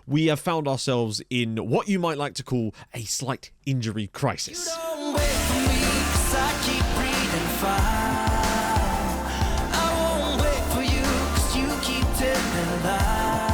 we have found ourselves in what you might like to call a slight injury crisis. You don't wait for me, 'cause I keep breathing fire. I won't wait for you, 'cause you keep telling lies.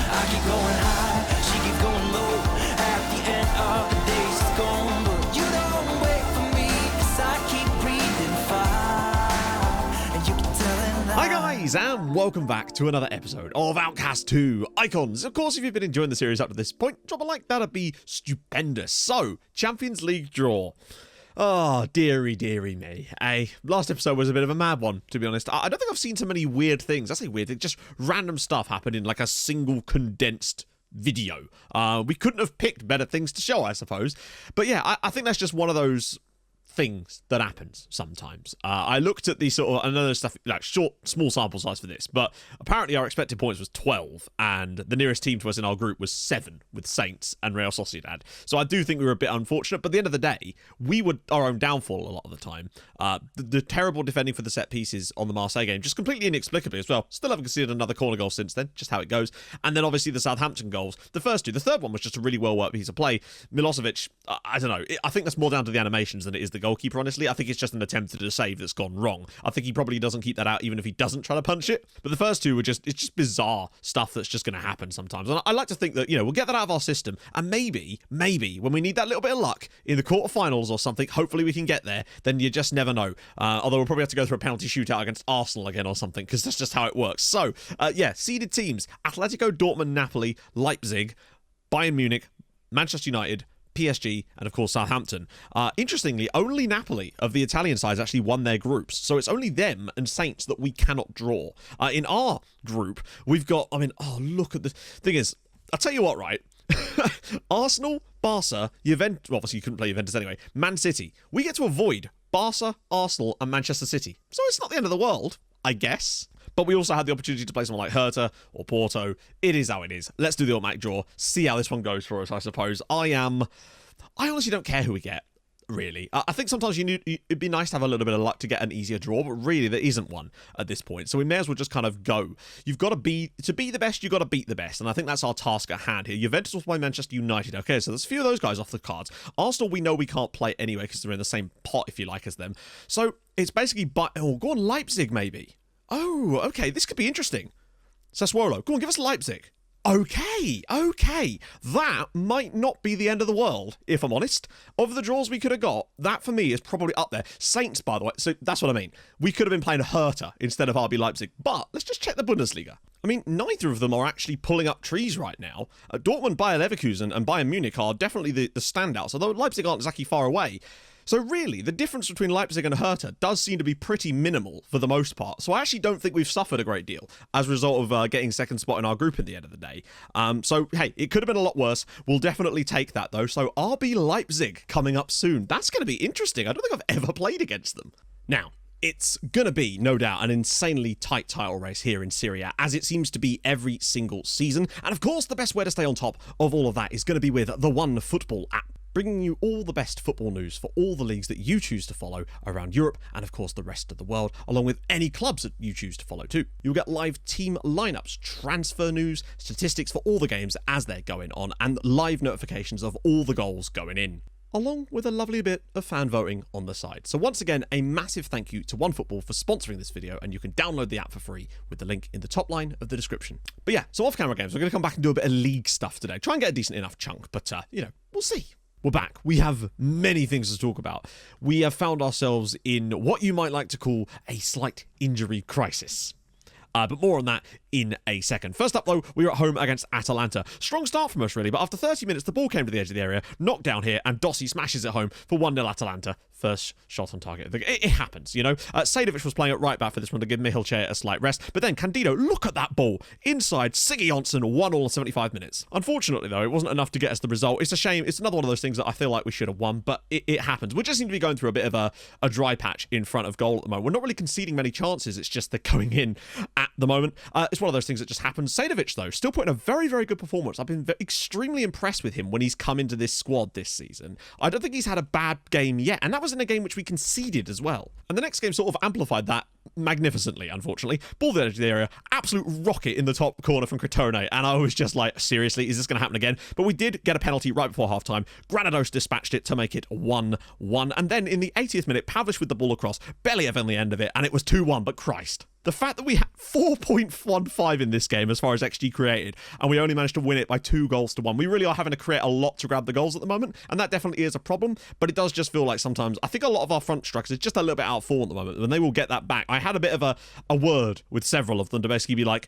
I keep going high, she keeps going low. At the end of the day, she's gone. But you don't wait for me, 'cause I keep breathing fire. And you keep telling lies. Hi guys, and welcome back to another episode of Outcasts 2 Icons. Of course, if you've been enjoying the series up to this point, drop a like, that'd be stupendous. So, Champions League draw. Oh, dearie me. Last episode was a bit of a mad one, to be honest. I don't think I've seen so many weird things. I say weird, just random stuff happen in like a single condensed video. We couldn't have picked better things to show, I suppose. But yeah, I think that's just one of those things that happens sometimes. I looked at the sort of, I know there's stuff like small sample size for this, but apparently our expected points was 12, and the nearest team to us in our group was 7 with Saints and Real Sociedad. So I do think we were a bit unfortunate, but at the end of the day, we were our own downfall a lot of the time. The terrible defending for the set pieces on the Marseille game, just completely inexplicably as well. Still haven't conceded another corner goal since then, just how it goes. And then obviously the Southampton goals, the first two. The third one was just a really well worked piece of play. Milosevic, I don't know. I think that's more down to the animations than it is the goalkeeper, honestly. I think it's just an attempt at a save that's gone wrong. I think he probably doesn't keep that out even if he doesn't try to punch it. But the first two were it's just bizarre stuff that's just going to happen sometimes. And I like to think that, we'll get that out of our system. And maybe, when we need that little bit of luck in the quarterfinals or something, hopefully we can get there, then you just never know. Although we'll probably have to go through a penalty shootout against Arsenal again or something, because that's just how it works. So, seeded teams: Atletico, Dortmund, Napoli, Leipzig, Bayern Munich, Manchester United, PSG, and of course Southampton. Interestingly, only Napoli of the Italian sides actually won their groups, so it's only them and Saints that we cannot draw. In our group, we've got, look at the thing is, I'll tell you what, right? Arsenal, Barca, Juventus, well, obviously you couldn't play Juventus anyway, Man City. We get to avoid Barca, Arsenal, and Manchester City. So it's not the end of the world, I guess. But we also had the opportunity to play someone like Hertha or Porto. It is how it is. Let's do the automatic draw. See how this one goes for us, I suppose. I honestly don't care who we get, really. I think sometimes it'd be nice to have a little bit of luck to get an easier draw, but really there isn't one at this point. So we may as well just kind of go. You've got to be the best, you've got to beat the best. And I think that's our task at hand here. Juventus will play Manchester United. Okay, so there's a few of those guys off the cards. Arsenal, we know we can't play anyway because they're in the same pot, if you like, as them. So it's basically, go on Leipzig maybe. Oh, okay, this could be interesting. Sassuolo, go on, give us Leipzig. Okay. That might not be the end of the world, if I'm honest. Of the draws we could have got, that for me is probably up there. Saints, by the way, so that's what I mean. We could have been playing Hertha instead of RB Leipzig, but let's just check the Bundesliga. I mean, neither of them are actually pulling up trees right now. Dortmund, Bayer Leverkusen, and Bayern Munich are definitely the standouts, although Leipzig aren't exactly far away. So really, the difference between Leipzig and Hertha does seem to be pretty minimal for the most part. So I actually don't think we've suffered a great deal as a result of getting second spot in our group at the end of the day. So, hey, it could have been a lot worse. We'll definitely take that, though. So RB Leipzig coming up soon. That's going to be interesting. I don't think I've ever played against them. Now, it's going to be, no doubt, an insanely tight title race here in Serie A, as it seems to be every single season. And of course, the best way to stay on top of all of that is going to be with the One Football app, bringing you all the best football news for all the leagues that you choose to follow around Europe and of course the rest of the world, along with any clubs that you choose to follow too. You'll get live team lineups, transfer news, statistics for all the games as they're going on, and live notifications of all the goals going in, along with a lovely bit of fan voting on the side. So once again, a massive thank you to OneFootball for sponsoring this video, and you can download the app for free with the link in the top line of the description. But yeah, so off-camera games, we're going to come back and do a bit of league stuff today. Try and get a decent enough chunk, but we'll see. We're back. We have many things to talk about. We have found ourselves in what you might like to call a slight injury crisis. But more on that in a second. First up, though, we were at home against Atalanta. Strong start from us, really, but after 30 minutes, the ball came to the edge of the area, knocked down here, and Dossi smashes it home for 1-0 Atalanta. First shot on target. It happens, Sedovic was playing at right back for this one to give Mihilche a slight rest, but then Candido, look at that ball. Inside, Siggy Johnson, 1-1 in 75 minutes. Unfortunately, though, it wasn't enough to get us the result. It's a shame. It's another one of those things that I feel like we should have won, but it happens. We just seem to be going through a bit of a dry patch in front of goal at the moment. We're not really conceding many chances. It's just they're going in at the moment. It's one of those things that just happens. Sedovic, though, still putting a very, very good performance. I've been extremely impressed with him when he's come into this squad this season. I don't think he's had a bad game yet, and that was in a game which we conceded as well. And the next game sort of amplified that magnificently, unfortunately. Ball the edge of the area, absolute rocket in the top corner from Crotone, and I was just like, seriously, is this going to happen again? But we did get a penalty right before halftime. Granados dispatched it to make it 1-1, and then in the 80th minute, Pavlish with the ball across, Believ on the end of it, and it was 2-1, but Christ. The fact that we had 4.15 in this game as far as XG created, and we only managed to win it by 2-1. We really are having to create a lot to grab the goals at the moment, and that definitely is a problem, but it does just feel like sometimes, I think a lot of our front strikers is just a little bit out of form at the moment, and they will get that back. I had a bit of a word with several of them to basically be like,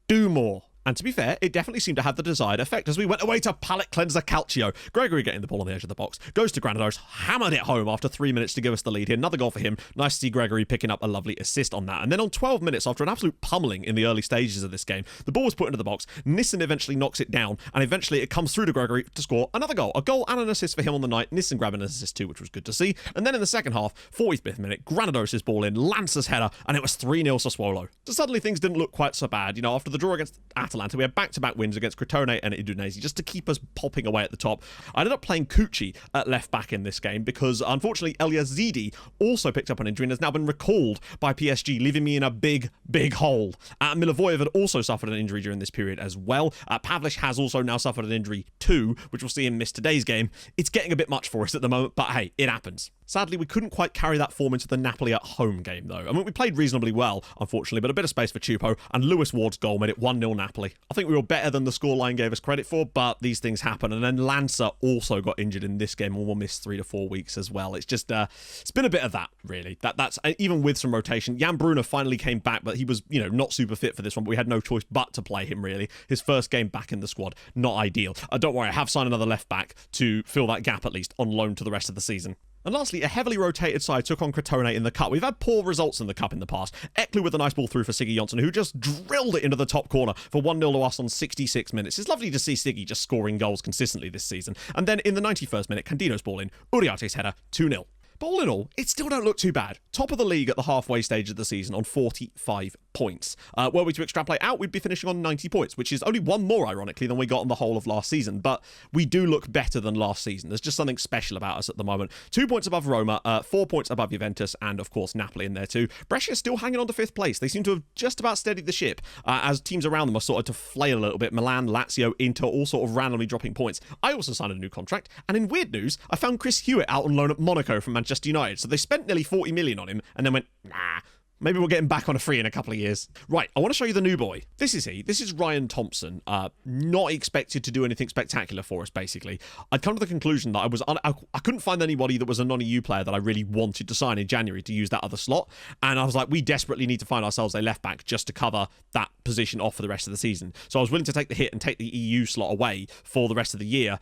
do more. And to be fair, it definitely seemed to have the desired effect as we went away to palate cleanser Calcio. Gregory getting the ball on the edge of the box, goes to Granados, hammered it home after 3 minutes to give us the lead here. Another goal for him. Nice to see Gregory picking up a lovely assist on that. And then on 12 minutes, after an absolute pummeling in the early stages of this game, the ball was put into the box. Nissen eventually knocks it down, and eventually it comes through to Gregory to score another goal. A goal and an assist for him on the night. Nissen grabbing an assist too, which was good to see. And then in the second half, 45th minute, Granados' ball in, Lance's header, and it was 3-0 Sassuolo. So suddenly things didn't look quite so bad. You know, after the draw against Atalanta, we had back-to-back wins against Crotone and Udinese just to keep us popping away at the top. I ended up playing Cucci at left back in this game because unfortunately Elias Zidi also picked up an injury and has now been recalled by PSG, leaving me in a big hole. Milivojevic had also suffered an injury during this period as well. Pavlish has also now suffered an injury too, which we'll see him miss today's game. It's getting a bit much for us at the moment, but hey, it happens. Sadly, we couldn't quite carry that form into the Napoli at home game, though. I mean, we played reasonably well, unfortunately, but a bit of space for Chupo, and Lewis Ward's goal made it 1-0 Napoli. I think we were better than the scoreline gave us credit for, but these things happen. And then Lanza also got injured in this game and will miss 3 to 4 weeks as well. It's just, it's been a bit of that, really. That's even with some rotation. Jan Brunner finally came back, but he was, you know, not super fit for this one, but we had no choice but to play him, really. His first game back in the squad, not ideal. Don't worry, I have signed another left back to fill that gap, at least, on loan to the rest of the season. And lastly, a heavily rotated side took on Crotone in the Cup. We've had poor results in the Cup in the past. Eklu with a nice ball through for Siggy Jonsson, who just drilled it into the top corner for 1-0 to us on 66 minutes. It's lovely to see Siggy just scoring goals consistently this season. And then in the 91st minute, Candino's ball in, Uriarte's header, 2-0. But all in all, it still don't look too bad. Top of the league at the halfway stage of the season on 45 points. Were we to extrapolate out, we'd be finishing on 90 points, which is only one more, ironically, than we got on the whole of last season. But we do look better than last season. There's just something special about us at the moment. 2 points above Roma, 4 points above Juventus, and of course Napoli in there too. Brescia still hanging on to 5th place. They seem to have just about steadied the ship as teams around them are sort of to flail a little bit. Milan, Lazio, Inter, all sort of randomly dropping points. I also signed a new contract, and in weird news, I found Chris Hewitt out on loan at Monaco from Manchester United. So they spent nearly 40 million on him and then went, nah, maybe we'll get him back on a free in a couple of years. Right, I want to show you the new boy. This is he. This is Ryan Thompson. Not expected to do anything spectacular for us, basically. I'd come to the conclusion that I couldn't find anybody that was a non-EU player that I really wanted to sign in January to use that other slot. And I was like, we desperately need to find ourselves a left back just to cover that position off for the rest of the season. So I was willing to take the hit and take the EU slot away for the rest of the year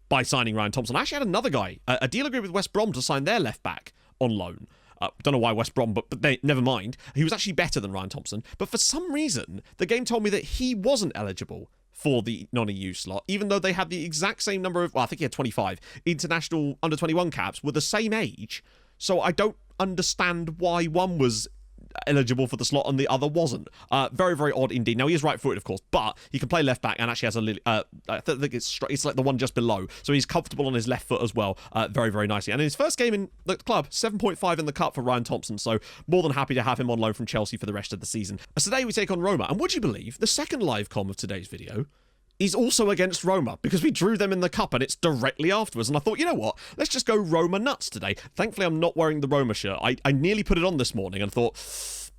by signing Ryan Thompson. I actually had another guy, a deal agreed with West Brom to sign their left back on loan. Don't know why West Brom, but never mind. He was actually better than Ryan Thompson. But for some reason, the game told me that he wasn't eligible for the non-EU slot, even though they had the exact same number of, well, I think he had 25 international under-21 caps, were the same age. So I don't understand why one was eligible for the slot and the other wasn't. Very, very odd indeed. Now, he is right-footed, of course, but he can play left back and actually has I think it's like the one just below. So he's comfortable on his left foot as well, very, very nicely. And in his first game in the club, 7.5 in the Cup for Ryan Thompson. So more than happy to have him on loan from Chelsea for the rest of the season. As today we take on Roma. And would you believe the second live comm of today's video is also against Roma, because we drew them in the Cup and it's directly afterwards. And I thought, you know what? Let's just go Roma nuts today. Thankfully, I'm not wearing the Roma shirt. I nearly put it on this morning and thought,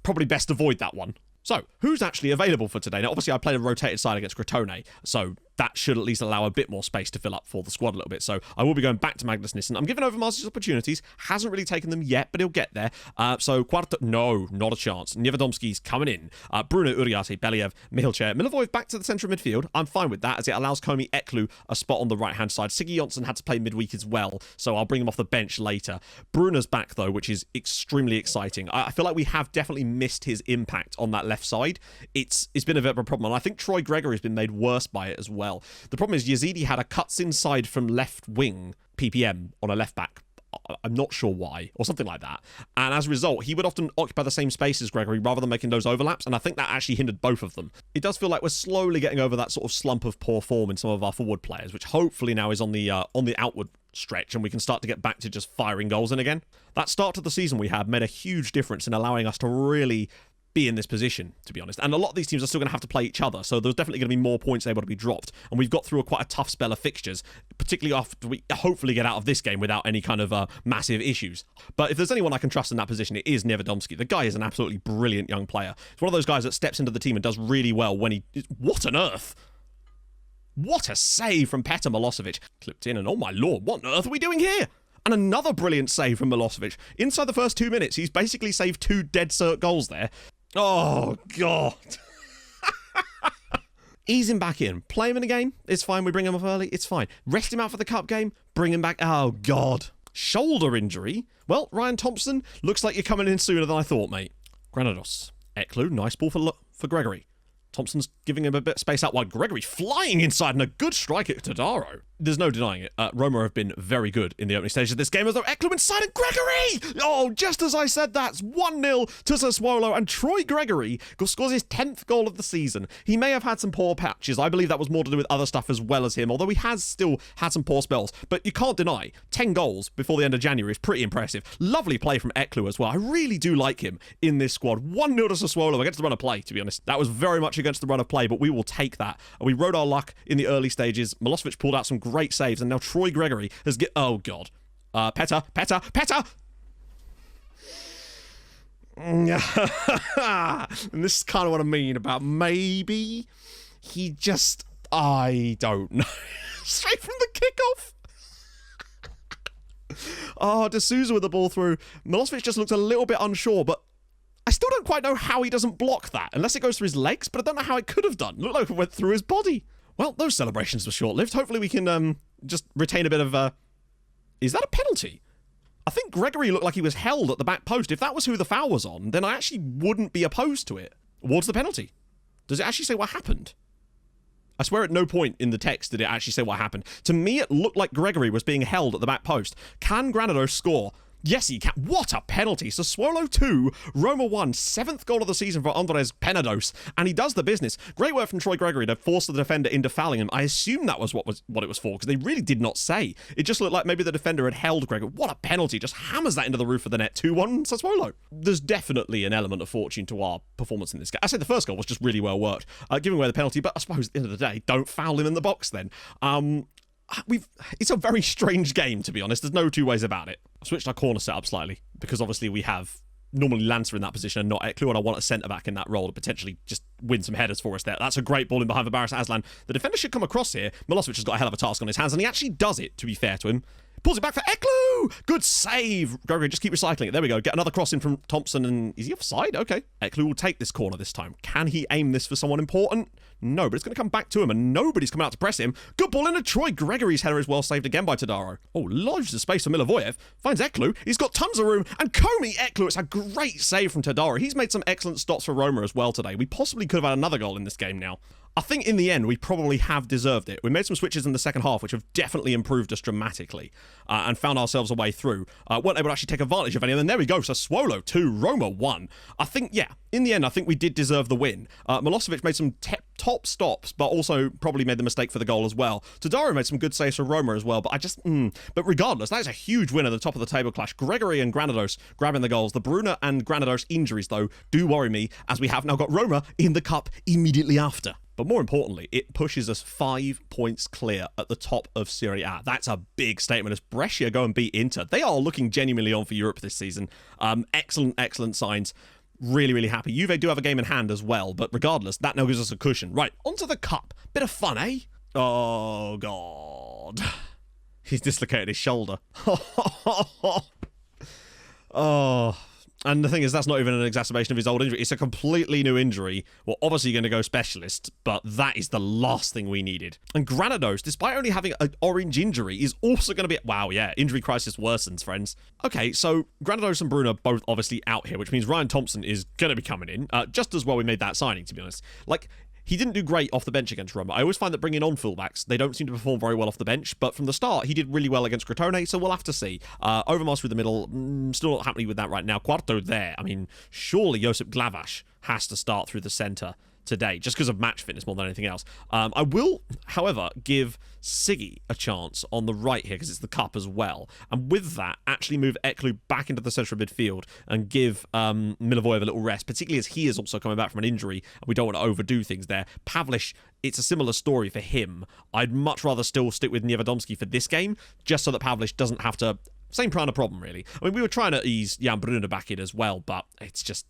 probably best avoid that one. So, who's actually available for today? Now, obviously, I played a rotated side against Crotone, so that should at least allow a bit more space to fill up for the squad a little bit. So I will be going back to Magnus Nissen. I'm giving Overmars his opportunities. Hasn't really taken them yet, but he'll get there. So Quarto, no, not a chance. Niewiadomski's coming in. Bruno Uriarte, Believ, Mihilche, Milivojevic back to the centre of midfield. I'm fine with that, as it allows Komi Eklu a spot on the right-hand side. Siggy Jonsson had to play midweek as well, so I'll bring him off the bench later. Bruno's back, though, which is extremely exciting. I feel like we have definitely missed his impact on that left side. It's been a bit of a problem, and I think Troy Gregory has been made worse by it as well. The problem is Yazidi had a cuts inside from left wing PPM on a left back I'm not sure why, or something like that. And as a result, he would often occupy the same space as Gregory rather than making those overlaps, and I think that actually hindered both of them. It does feel like we're slowly getting over that sort of slump of poor form in some of our forward players, which hopefully now is on the outward stretch, and we can start to get back to just firing goals in again. That start to the season we had made a huge difference in allowing us to really be in this position, to be honest. And a lot of these teams are still going to have to play each other, so there's definitely going to be more points able to be dropped. And we've got through quite a tough spell of fixtures, particularly after we hopefully get out of this game without any kind of massive issues. But if there's anyone I can trust in that position, it is Nevedomski. The guy is an absolutely brilliant young player. It's one of those guys that steps into the team and does really well when he... What on earth? What a save from Petar Milosevic. Clipped in, and oh my lord, what on earth are we doing here? And another brilliant save from Milosevic. Inside the first 2 minutes, he's basically saved 2 dead cert goals there. Oh, God. Ease him back in. Play him in the game. It's fine. We bring him off early. It's fine. Rest him out for the cup game. Bring him back. Oh, God. Shoulder injury. Well, Ryan Thompson, looks like you're coming in sooner than I thought, mate. Granados. Eklu, nice ball for Gregory. Thompson's giving him a bit of space out wide. Gregory flying inside and a good strike at Tadaro. There's no denying it. Roma have been very good in the opening stage of this game, as though Eklu inside and Gregory! Oh, just as I said that, 1-0 to Sassuolo, and Troy Gregory scores his 10th goal of the season. He may have had some poor patches. I believe that was more to do with other stuff as well as him, although he has still had some poor spells. But you can't deny, 10 goals before the end of January is pretty impressive. Lovely play from Eklu as well. I really do like him in this squad. 1-0 to Sassuolo against the run of play, to be honest. That was very much against the run of play, but we will take that. We rode our luck in the early stages. Milosevic pulled out some great saves, and now Troy Gregory has oh god. Petar. And this is kind of what I mean about maybe he just, I don't know. Straight from the kickoff. Oh, D'Souza with the ball through. Milosevic just looks a little bit unsure, but I still don't quite know how he doesn't block that, unless it goes through his legs, but I don't know how it could have done. It looked like it went through his body. Well, those celebrations were short-lived. Hopefully we can just retain a bit of... Is that a penalty? I think Gregory looked like he was held at the back post. If that was who the foul was on, then I actually wouldn't be opposed to it. What's the penalty? Does it actually say what happened? I swear at no point in the text did it actually say what happened. To me, it looked like Gregory was being held at the back post. Can Granados score? Yes, he can. What a penalty. Sassuolo 2, Roma 1, 7th goal of the season for Andres Penados, and he does the business. Great work from Troy Gregory to force the defender into fouling him. I assume that was what it was for, because they really did not say. It just looked like maybe the defender had held Gregory. What a penalty. Just hammers that into the roof of the net. 2-1 Sassuolo. There's definitely an element of fortune to our performance in this game. I said the first goal was just really well worked, giving away the penalty, but I suppose at the end of the day, don't foul him in the box then. It's a very strange game, to be honest. There's no two ways about it. I've switched our corner setup slightly because obviously we have normally Lancer in that position and not Eklu, and I want a centre-back in that role to potentially just win some headers for us there. That's a great ball in behind for Baris Aslan. The defender should come across here. Milosevic has got a hell of a task on his hands, and he actually does it, to be fair to him. Pulls it back for Eklu! Good save! Gregory, just keep recycling it. There we go. Get another cross in from Thompson, and is he offside? Okay. Eklu will take this corner this time. Can he aim this for someone important? No, but it's going to come back to him, and nobody's coming out to press him. Good ball into Troy. Gregory's header is well saved again by Tadaro. Oh, lodges the space for Milivojev. Finds Eklu. He's got tons of room, and Komi Eklu. It's a great save from Tadaro. He's made some excellent stops for Roma as well today. We possibly could have had another goal in this game now. I think in the end, we probably have deserved it. We made some switches in the second half, which have definitely improved us dramatically, and found ourselves a way through. Weren't able to actually take advantage of any, and then there we go. Sassuolo 2, Roma 1. I think, yeah, in the end, I think we did deserve the win. Milosevic made some top stops, but also probably made the mistake for the goal as well. Tadaro made some good saves for Roma as well, but but regardless, that is a huge win at the top of the table clash. Gregory and Granados grabbing the goals. The Bruna and Granados injuries, though, do worry me, as we have now got Roma in the cup immediately after. But more importantly, it pushes us 5 points clear at the top of Serie A. That's a big statement as Brescia go and beat Inter. They are looking genuinely on for Europe this season. Excellent signs. Really happy. Juve do have a game in hand as well, but regardless, that now gives us a cushion. Right, onto the cup. Bit of fun, eh? Oh, God. He's dislocated his shoulder. Oh... And the thing is, that's not even an exacerbation of his old injury. It's a completely new injury. We're obviously going to go specialist, but that is the last thing we needed. And Granados, despite only having an orange injury, is also going to be... Wow, yeah, injury crisis worsens, friends. Okay, so Granados and Bruno both obviously out here, which means Ryan Thompson is going to be coming in. Just as well we made that signing, to be honest. Like... He didn't do great off the bench against Roma. I always find that bringing on fullbacks, they don't seem to perform very well off the bench, but from the start, he did really well against Crotone, so we'll have to see. Overmars through the middle, still not happening with that right now. Quarto there. I mean, surely Josip Glavaš has to start through the centre today, just because of match fitness more than anything else. I will, however, give Siggy a chance on the right here, because it's the cup as well. And with that, actually move Eklu back into the centre of midfield and give Milivojev a little rest, particularly as he is also coming back from an injury, and we don't want to overdo things there. Pavlic, it's a similar story for him. I'd much rather still stick with Niewiadomski for this game, just so that Pavlic doesn't have to... Same kind of problem, really. I mean, we were trying to ease Jan Brunner back in as well, but it's just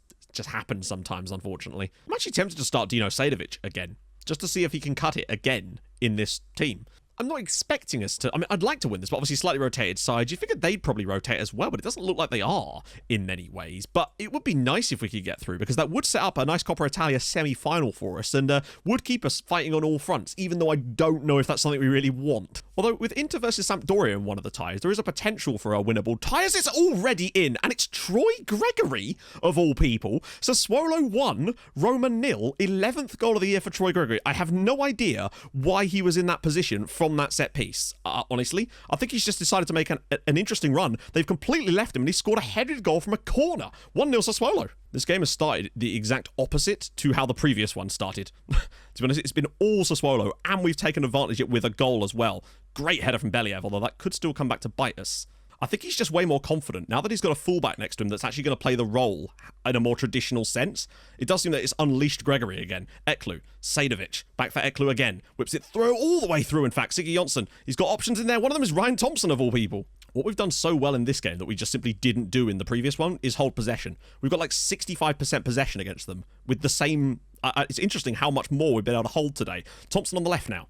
happens sometimes, unfortunately. I'm actually tempted to start Dino Sadovic again, just to see if he can cut it again in this team. I'm not expecting us to... I mean, I'd like to win this, but obviously slightly rotated sides. You figured they'd probably rotate as well, but it doesn't look like they are in many ways. But it would be nice if we could get through, because that would set up a nice Coppa Italia semi-final for us and would keep us fighting on all fronts, even though I don't know if that's something we really want. Although, with Inter versus Sampdoria in one of the ties, there is a potential for a winnable tie, as it's already in, and it's Troy Gregory, of all people. Sassuolo 1, Roma 0, 11th goal of the year for Troy Gregory. I have no idea why he was in that position from that set piece, honestly. I think he's just decided to make an interesting run. They've completely left him, and he scored a headed goal from a corner. 1-0 Sassuolo. This game has started the exact opposite to how the previous one started. To be honest, it's been all Sassuolo, and we've taken advantage of it with a goal as well. Great header from Believ, although that could still come back to bite us. I think he's just way more confident now that he's got a fullback next to him that's actually going to play the role in a more traditional sense. It does seem that it's unleashed Gregory again. Eklu, Sadovic, back for Eklu again. Whips it through, all the way through, in fact. Siggy Jonsson, he's got options in there. One of them is Ryan Thompson, of all people. What we've done so well in this game that we just simply didn't do in the previous one is hold possession. We've got like 65% possession against them with the same... it's interesting how much more we've been able to hold today. Thompson on the left now.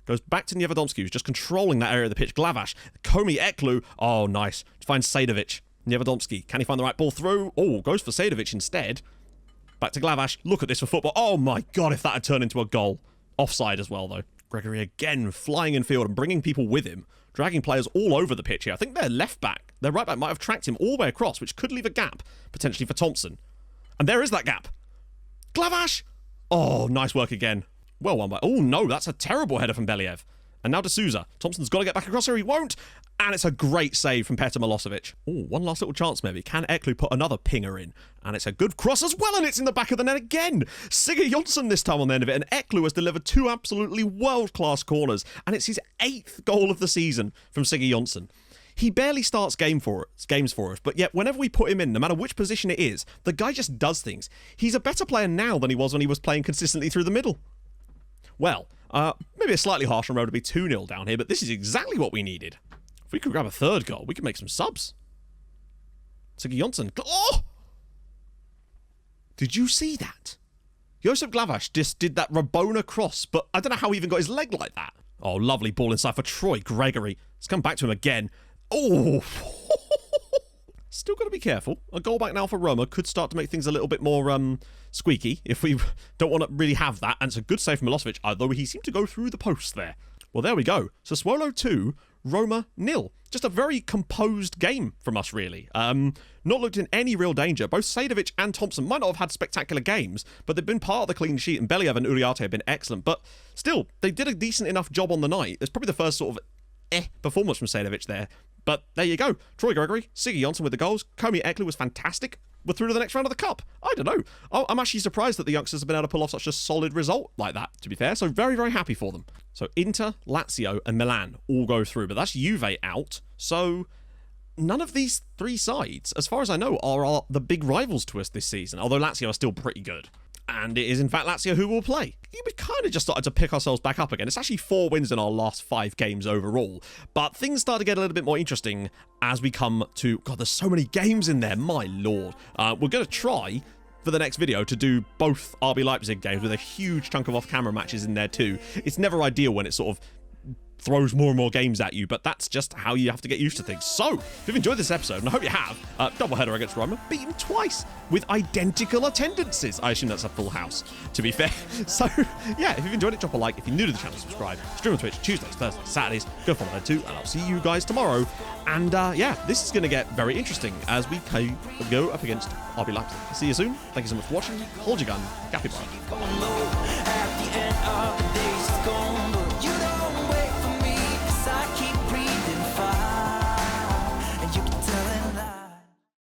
Goes back to Niewiadomski, who's just controlling that area of the pitch. Glavaš, Komi, Eklu. Oh, nice. Finds Sadovic. Niewiadomski, can he find the right ball through? Oh, goes for Sadovic instead. Back to Glavaš. Look at this for football. Oh my God, if that had turned into a goal. Offside as well, though. Gregory again flying in field and bringing people with him. Dragging players all over the pitch here. I think their left back, their right back might have tracked him all the way across, which could leave a gap, potentially for Thompson. And there is that gap. Glavaš! Oh, nice work again. Well won by... Oh, no, that's a terrible header from Believ. And now to Souza. Thompson's got to get back across here. He won't. And it's a great save from Petar Milosevic. Oh, one last little chance maybe. Can Eklu put another pinger in? And it's a good cross as well, and it's in the back of the net again. Siggy Jonsson this time on the end of it, and Eklu has delivered 2 absolutely world-class corners, and it's his 8th goal of the season from Siggy Jonsson. He barely starts games for us, but yet whenever we put him in, no matter which position it is, the guy just does things. He's a better player now than he was when he was playing consistently through the middle. Well, maybe a slightly harsher road to be 2-0 down here, but this is exactly what we needed. If we could grab a third goal, we could make some subs. Siggy Jonsson. Oh! Did you see that? Josip Glavaš just did that Rabona cross, but I don't know how he even got his leg like that. Oh, lovely ball inside for Troy Gregory. Let's come back to him again. Oh! Still got to be careful. A goal back now for Roma could start to make things a little bit more squeaky if we don't want to really have that. And it's a good save from Milosevic, although he seemed to go through the post there. Well, there we go. Sassuolo 2, Roma 0. Just a very composed game from us, really. Not looked in any real danger. Both Sadovic and Thompson might not have had spectacular games, but they've been part of the clean sheet, and Believ and Uriarte have been excellent. But still, they did a decent enough job on the night. It's probably the first sort of performance from Sadovic there. But there you go. Troy Gregory, Siggy Jonsson with the goals. Komi Eklu was fantastic. We're through to the next round of the Cup. I don't know. I'm actually surprised that the youngsters have been able to pull off such a solid result like that, to be fair. So very, very happy for them. So Inter, Lazio and Milan all go through. But that's Juve out. So none of these 3 sides, as far as I know, are the big rivals to us this season. Although Lazio are still pretty good. And it is, in fact, Lazio who will play. We kind of just started to pick ourselves back up again. It's actually 4 wins in our last 5 games overall. But things start to get a little bit more interesting as we come to... God, there's so many games in there. My lord. We're going to try, for the next video, to do both RB Leipzig games with a huge chunk of off-camera matches in there too. It's never ideal when it sort of throws more and more games at you, but that's just how you have to get used to things. So, if you've enjoyed this episode, and I hope you have, doubleheader against Roma, beaten twice with identical attendances. I assume that's a full house, to be fair. So, yeah, if you've enjoyed it, drop a like. If you're new to the channel, subscribe. Stream on Twitch Tuesdays, Thursdays, Saturdays. Go follow there too, and I'll see you guys tomorrow. And yeah, this is going to get very interesting as we go up against RB Leipzig. See you soon. Thank you so much for watching. Hold your gun. Capybara. Bye. up.